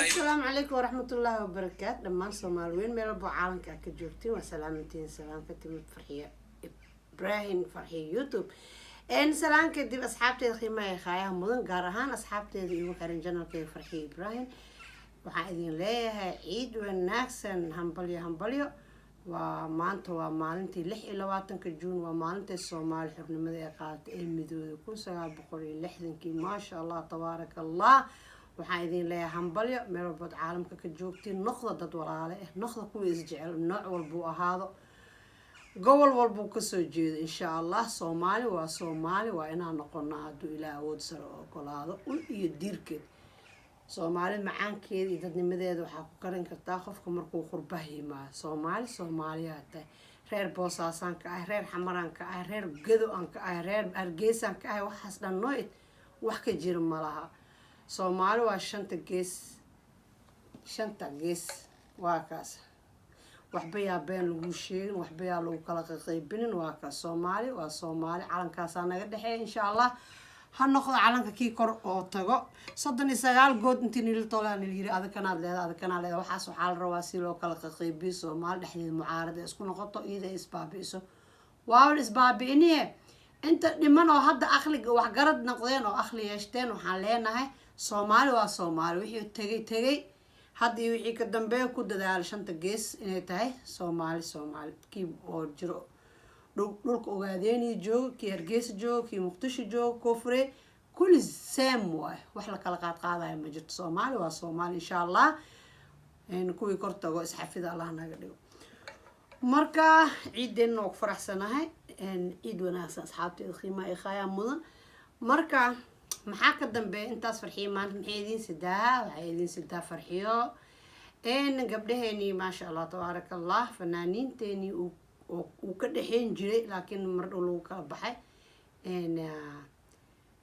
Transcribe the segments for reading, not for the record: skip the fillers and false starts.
السلام عليكم ورحمة الله وبركاته. دمان سومالوين ميل بو عالمك ka joogtiin waa salaamtiin salaam ka timid farxiya Ibrahim farxiya YouTube salaan kadib asxaabteeda qiimaha khaayaha mudan gaar ahaan asxaabteeda igu xiran channelkeeda farxiya Ibrahim waxaan idin leeyahay ciid wanaagsan hambalyo waa maanta waa maalintii 26 Juun waa maalintii Soomaali xornimada ay qaadatay ee midowday 1960 ma sha Allah tabarakallah waxaan idin leeyahay hambalyo meel walba caalamka ka joogtiin noqda dad walaale noqda kuwa isjecel nooc walba ahaado gobol walba ka soo jeedo insha Allah Soomaali waa inaan noqonaa haduu Ilaahay awood sare oo ogolaado ul iyo diirkeed Soomaali macaankeeda iyo dadnimadeeda waxa ku karin kartaa qofka markuu qurbaha yimaado Soomaaliyaata reer Boosaasan ka ah reer Xamaran ka ah reer Gedo aan ka ah reer Hargeysa ka ah waxaas dhan nooid wax ka jira malaha Soomaali waa shanta gees waa kaas waxba yaa been lagu sheegin waxba yaa lagu kala qaybinin waa kaas Soomaali calankaas naga dhaxay insha Allah ha noqdo calanka kii kor oo tago 39 good intii nil tolaan yiri adakanaad leedahay waxaas waxa la rabaa si loo kala qaybiyo Soomaali dhexdeeda mucaarada isku noqoto iyada isbaabiiso waa isbaabiiniye inta dhiman oo hadda aqliga wax garad noqdeen oo aqli yeeshteen waxaan leenahay Soomaali waa Soomaali wixii tagay hadii wixii ka dambeeyo ku dadaal shanta gees inay tahay Soomaali kii oo jiro dhulka ogaadeenii joogo kii Hargeysa joogo kii Muqdisho joogo Koonfure kulli same way wax la kala qaadayo ma jirto Soomaali waa Soomaali insha Allah kuwii kor tago isxafida Allah naga dhigo marka ciideen oo faraxsanahay ciid wanaagsan asxaabteeda qiimaha ay khayaan mudan marka maxaa ka dambeeyay intaas farxiyo maanta maxay idin sidaa farxiyo gabdhaheeni ma sha Allah tabarakallah fanaaniinteeni uu ka dhaxeen jiray laakiin mar dhow lagu kala baxay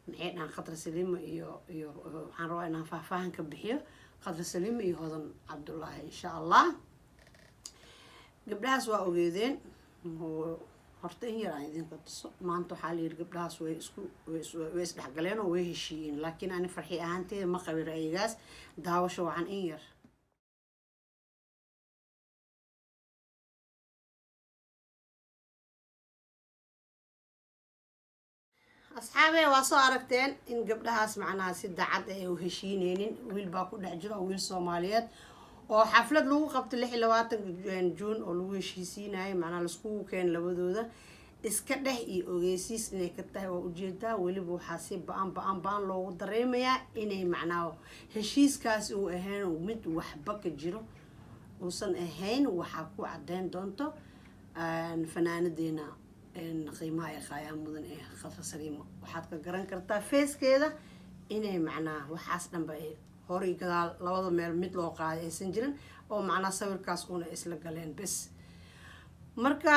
maxay dhan Khadra Saliima iyo waxaan rabaa inaan faahfaahin ka bixiyo Khadra Saliima iyo Hodan Cabdullaahi insha Allah gabdhahaas waa ogeedeen horta in yar aan idin ka tuso maanta waxa la yiri gabdhahaas way isdhaxgaleen oo way heshiiyeen laakiin aan farxi ahaanteeda ma qabin ra'yigaas daawasho waxaan in yar asxaabe waa soo aragteen in gabdhahaas macnaha si daacad ah u heshiineenin wiil baa ku dhex jiro wiil Soomaaliyeed oo xaflad lagu qabtay 26 Juun oo lagu heshiisiinay macnaha la isku keen labadooda iska dhex iyo ogeysiis inay ka tahay waa ujeedaa waliba waxa si baan loogu dareemayaa inay macnaha heshiiskaas uu ahayn mid waxba ka jiro uusan ahayn waxa ku cadeyn doonto fanaanadeena qiimaha ay khayaan mudan ee Khadra Saliima waxaad ka garan kartaa feeskeeda inay macnaha waxaas dhanba hore gadaal labada meel mid loo qaaday aysan jirin oo macnaha sawirkaas una isla galeen bas marka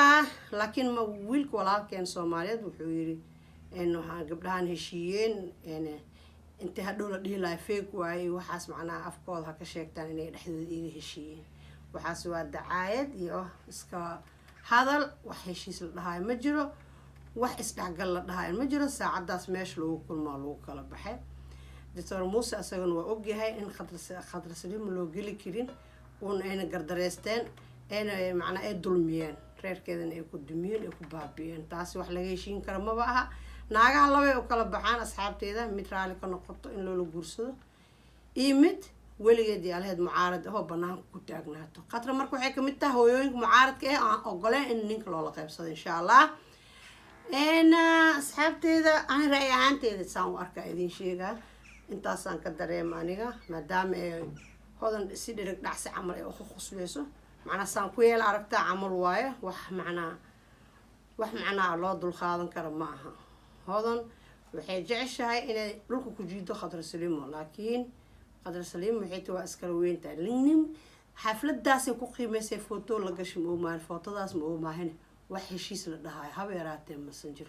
laakiin ma wiilka walaalkeen Soomaaliyeed wuxuu yiri waxaan gabdhahan heshiiyeen inta hadhow la dhihi lahay fake waay waxaas macnaha afkooda ha ka sheegtaan inay dhexdooda iga heshiiyeen waxaas waa dacaayad iyo iska hadal wax heshiis la dhahay ma jiro wax isdhaxgal la dhahay ma jiro saacadaas meesh lagu kulmo lagu kala baxay Dr. Muuse asagana waa ogyahay in Khadra Saliima loo gali karin ayna gardareysteen macna ay dulmiyeen reerkeedana ay ku dumiyeen ay ku baabiyeen taasi wax laga heshiin karo ma aha naagaha laba oo kala baxaan asxaabteeda mid raali ka noqoto in loo guursado iyo mid weligeedii alaheed mucaarad oo banaanka ku taagnaato Khadra marka waxay ka mid tahay hooyooyinka mucaaradka aan ogoleen in ninka loo qaybsado insha Allah asxaabteeda aan raay ahaanteeda saan u arkaa idin sheegaa intaasaan ka dareema aniga maadaama ay hodan si direct dhacsi camal ay u khuslayso macna saan ku yeel aragtaa camal waaye wax macna loo dul qaadan karo ma aha hodan waxay jeceshahay inay dhulka ku jiido Khadra Saliima laakiin Khadra Saliima waxay taa iskala weyntaa nin xafladaas ku qiimeysay photo la gashay photodaas ma maahan wax heshiis la dhahay habeeraatee messenger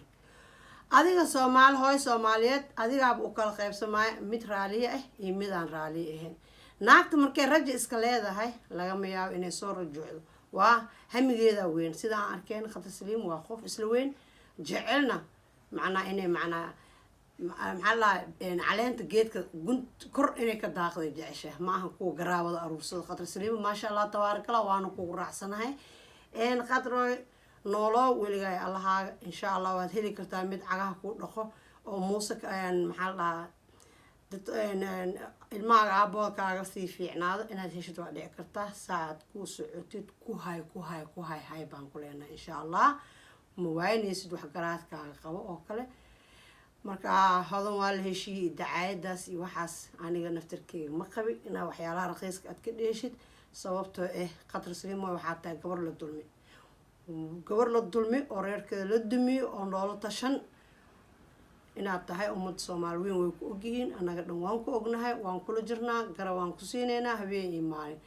adiga Soomaaliyeed adiga u kala qaybsamay mid raaliye ah iyo mid aan raaliye ahayn naagta markay rajo iska leedahay laga yaabo inay soo rajuucdo وهمجيدا وين سيدا أركين خطر سليم وخوف إسلوين جعلنا معنا إني معنا محلا يعني علينا جيت كنت كر إني كداخل جعشه معهم كو قرابة أروس خطر سليم ما شاء الله تبارك الله وأنا كو رأسنا هاي إن خطر نولو ولقى الله إن شاء الله وهذي كرتا مد عجاه كو رخو أو موسك يعني محلا الماء عبوا كعرفتي في عناد إنها تشتوا على كرتا ساعد كو سعوتيد كو هاي بانكولنا إن شاء الله موين يسدو حقرات كعقبة أو كله marka hodan waa la heshiiyay dacaayadaas iyo waxaas aniga naftirkeyga ma qabi inaa waxyaalaha raqiiska aad ka dheeshid sababtoo qatar saliim waxaa tahay gabar la dulmi oo reerkeeda la dumiyo oo nolol tashan inaad tahay ummad Soomaali weyn way ku ogyihiin anaga dhan waan ku ognahay waan kula jirnaa garab waan ku siineynaa habeen iyo maalin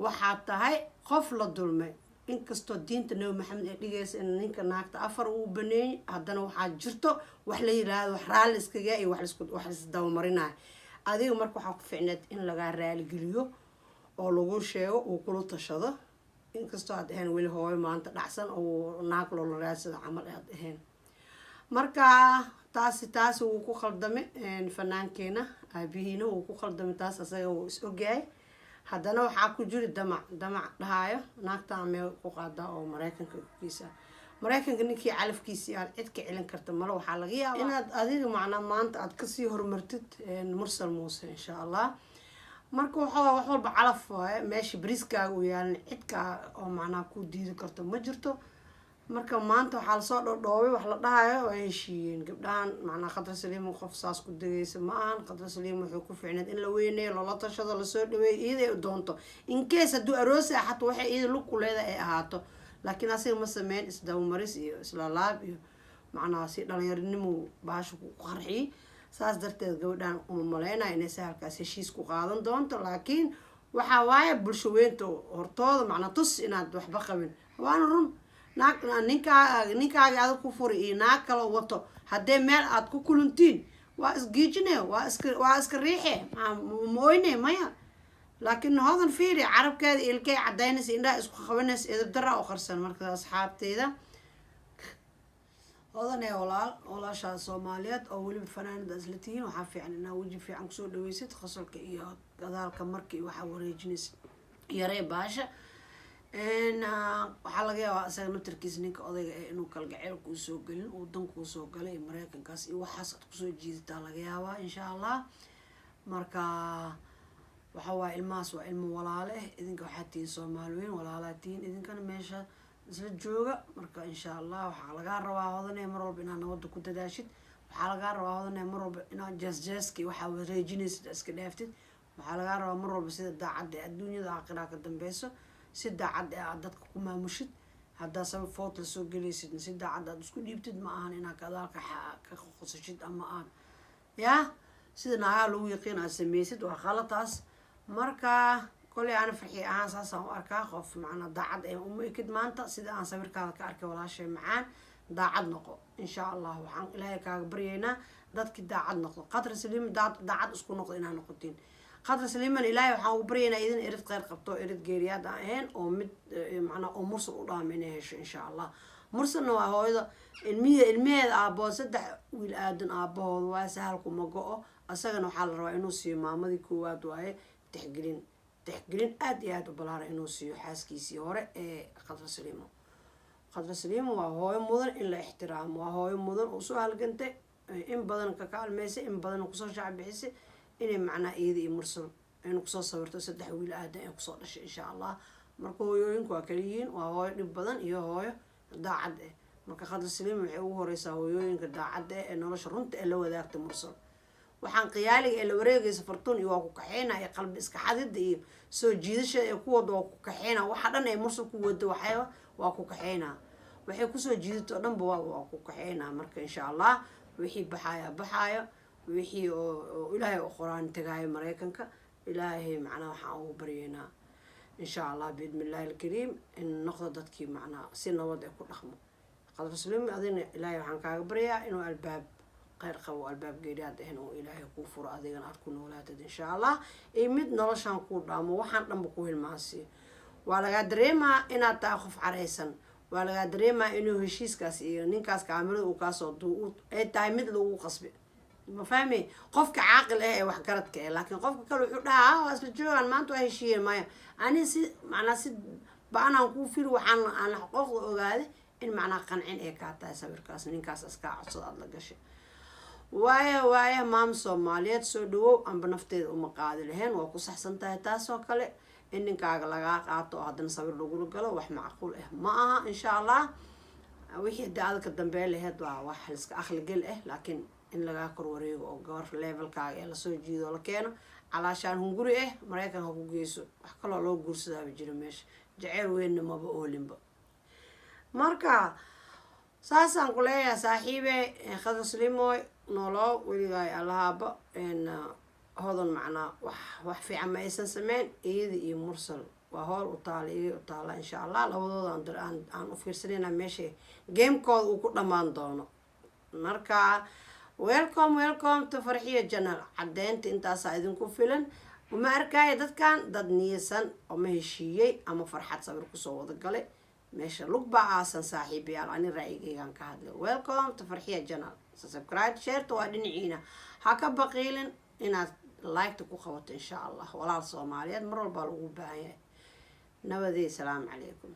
waxaa tahay qof la dulmay inkastoo diinta Nabi Maxamed ay dhigaysa in ninka naagta afar uu baneeyay haddana waxaa jirto wax la yiraahdo wax raali iskaga iyo wax is dawmarinaay adiga marka waxa ku fiicneed in laga raali geliyo oo lagu sheego uu kula tashado inkastoo aad ahayn weli hooyo maanta dhacsan oo naag loo raadsado camal aad ahayn marka taasi uu ku khaldamay fanaankeena aabihiina uu ku khaldamay taas asaga uu is ogyahay haddana waxaa ku jiri damac dhahayo naagta meel ku qaada oo Mareykanka ninkii calafkiisa aad cid ka cilin karta malo waxaa laga yaabaa inaad adiga macnaa maanta aad ka sii horumartid Mursal Muuse insha Allah marka wax walba calaf waaye meesha bariiskaaga u yaalan cidka oo macnaa ku diidi karto ma jirto marka maanta waxaa la soo dhoobay wax la dhahayo oo heshiiyeen gabdhahan macnaa Khadra Saliim qof saas ku dagaysa ma ahan Khadra Saliim wuxuu ku fiicneed in la weyneeyo loola tashado la soo dhaweeyo iyada u doonto in case hadduu aroos ah xataa waxay iyada lug ku leedahay ay ahaato laakiin asiga ma sameyn isdawmaris iyo isla laab iyo macnaa si dhalinyarinimo baashu ku qarxiyay saas darteed gabadhan uma maleynaa inay halkaas heshiis ku qaadan doonto laakiin waxa waaye bulsho weynta hortooda macnaa tus inaad waxba qabin waana run ninkaaga aad ku furi iyo naag kale wato haddee meel aad ku kulantiin waa isgiijine waa iska riixe mooyne maya laakiin hodan fiiri carabkeeda ilkay cadaynaysa indhaha isku qabanaysa edab darra oo qarsan marka asxaabteeda hodan walaasha Soomaaliyeed oo waliba fanaanada isla tihiin waxaa fiican inaa waji fiican kusoo dhaweysid qasalka iyo gadaalka markii waxa wareejinaysa yaree baasha waxaa laga yaabaa asaga naftarkiisa ninka odayga inuu kalgacayl kuu soo gelin uu dan kuu soo galay Mareykankaas iyo waxaas aad kusoo jiidataa laga yaabaa insha Allah marka waxa waa ilmahaas waa ilmo walaale idinka waxaad tihiin Soomaali weyn walaalaad tihiin idinkana meesha isla jooga marka insha Allah waxaa laga rabaa hodanay mar walba inaad nabadda ku dadaashid waxaa laga rabaa hodanay mar walba inaad jeeskii waxa wareejinaysid iska dhaaftid waxaa laga rabaa mar walba sida daacadda adduunyada aakhira ka dambayso si daacad ah dadka ku maamushid hadda sabab foot la soo galaysid si daacad aad isku dhiibtid ma ahan inaad kadaalka ka qosashid ama aad sida naaga lagu yaqiin aad sameeysid waa khaladaas marka kolay aan farxi ahaan saasaan u arkaa qof macnaa daacad ee uma ekid maanta sida aan sawirkaada ka arkay walaashay macaan daacad noqo insha Allah waxaan ilaahay kaaga baryaynaa dadkii daacad noqdo Khadra Saliim daacad isku noqdo inaa noqotiin Khadra Saliim ilaahay waxaan u baryaynaa idin erid qeyr qabto erid geeriyaad ahayn oo mid macnaa oo Mursal u dhaameynay hesho insha Allah Mursalna waa hooyada ilmeheeda aabbo saddex wiil aadan aabbahooda waa sahal kuma go'o asagana waxaa la rabaa inuu siiyo maamadii koowaad waaye tixgelin aad iyo aad u ballaaran inuu siiyo xaaskiisii hore ee Khadra Saliim waa hooyo mudan in la ixtiraamo waa hooyo mudan oo soo halgantay in badan ka kaalmeysay in badan ku soo shacbixisay inay macnaa iyada iyo Mursal inuu kusoo sawirto saddex wiil aadan ay kusoo dhashay insha Allah marka hooyooyinku waa kala yihiin waa hooyo dhib badan iyo hooyo daacad ah marka Khadra Saliim waxay ugu horeysaa hooyooyinka daacad ah ee nolosha runta ee la wadaagta Mursal waxaan qiyaaliga ee la wareegaysa fartuun iyo waa ku kaxeynaa ee qalbi iska xadida iyo soo jiidasha ee kuwada waa ku kaxeynaa waxa dhan ay Mursal ku wado waa ku kaxeynaa waxay kusoo jiidato dhanba waa ku kaxeynaa marka insha Allah wixii baxaaya wixii oo ilaahay u qoraan tagay Mareykanka ilaahay macnaa waxaan ugu baryeynaa insha Allah bismillaahil kariim in noqdo dadkii macnaa si nabad ay ku dhaqmo Khadra Saliim adina ilaahay waxaan kaaga baryaa inuu albaab khayr qabo albaab geeriyaad ah inuu ilaahay ku furo adigana aad ku noolaatid insha Allah mid noloshan ku dhaamo waxaan dhanba ku hilmaasi waa lagaa dareemaa inaad tahay qof careysan waa lagaa dareemaa inuu heshiiskaas iyo ninkaas kaamirada uu kaasoo ay tahay mid lagu qasbi ma fahmi qofka caaqil ah ee waxgaradka ah laakiin qofka kale wuxuu dhahaa waa isla joogaan maanta waa heshiiyeen maya ani si macnaa si ba-anaan kuu firi waxaan aan qofka ogaaday in macnaa qancin ay kaa tahay sawirkaas ninkaas askaa codsada aada la gashay waaya maam soomaaliyeed soo dhawow amba nafteeda uma qaadi lahayn waa ku saxsan tahay taasoo kale in ninkaaga lagaa qaato oo haddana sawir lagula galo wax macquul ah ma aha insha allah wixii hadii adalka dambee laheyd waa wax liska aqligel ah laakiin in lagaa kor wareego oo gabar levelkaaga ee lasoo jiido la keeno calaashaan hunguri ah maraykan ha ku geyso wax kaloo loo guursadaaba jiro meesha jaceyl weynna maba oolinba marka saasaan ku leeyahay saaxiibe khadaslimoy nooloo weligaay allahaaba hodan macnaa wax fiican ma aysan sameyn iyada iyo mursal waa hool u taala iga u taala insha allah labadooda aan u fiirsanayna meesha gamekooda uu ku dhammaan doono marka welcome to farxiya janal caddeynta intaasaa idinku filan uma arkaayo dadkan dad niyasan oo ma heshiiyey ama farxad sawir kusoo wada galay meesha lug baa aasan saaxiibayaal ani raayigaygaan ka hadlay welcome to farxiya janal subscribe shareta waa dhinaciina ha ka baqiilin inaad like-ta ku qabato insha allah walaal soomaaliyeed mar walbaa lagu baahan yahay nabadii salaamu calaykum